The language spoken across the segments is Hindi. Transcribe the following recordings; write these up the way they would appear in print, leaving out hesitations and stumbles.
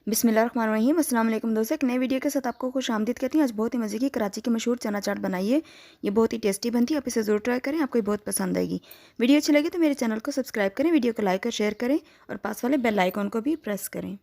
बिस्मिल्लाहिर्रहमानिर्रहीम। अस्सलाम वालेकुम दोस्तों, एक नए वीडियो के साथ आपको खुश आमदीद कहती हूँ। आज बहुत ही मज़े की कराची की मशहूर चना चाट बनाइए। ये बहुत ही टेस्टी बनती है, आप इसे ज़रूर ट्राई करें, आपको ये बहुत पसंद आएगी। वीडियो अच्छी लगी तो मेरे चैनल को सब्सक्राइब करें, वीडियो को लाइक और शेयर करें और पास वाले बेल आइकॉन को भी प्रेस करें।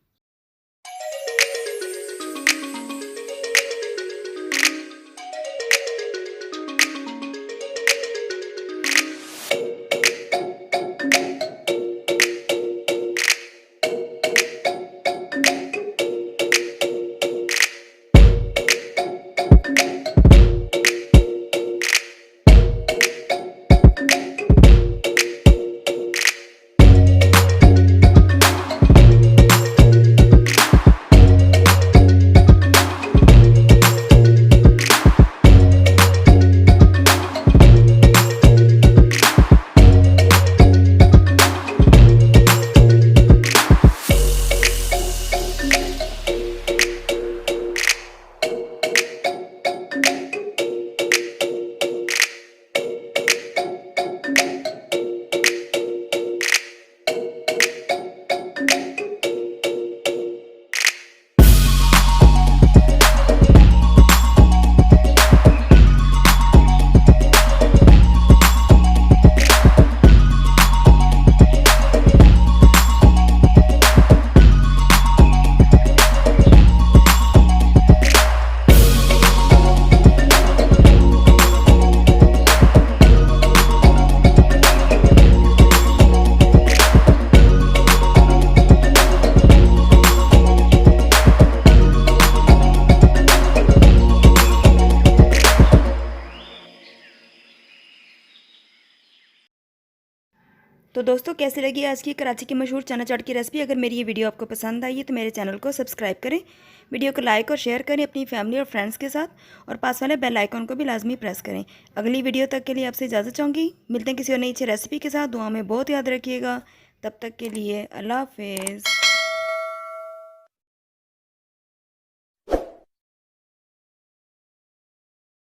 तो दोस्तों, कैसी लगी आज की कराची की मशहूर चना चाट की रेसिपी? अगर मेरी ये वीडियो आपको पसंद आई है तो मेरे चैनल को सब्सक्राइब करें, वीडियो को लाइक और शेयर करें अपनी फैमिली और फ्रेंड्स के साथ और पास वाले बेल आइकन को भी लाजमी प्रेस करें। अगली वीडियो तक के लिए आपसे इजाज़त चाहूँगी। मिलते हैं किसी और नई अच्छी रेसिपी के साथ। दुआ में बहुत याद रखिएगा। तब तक के लिए अल्लाह हाफिज़।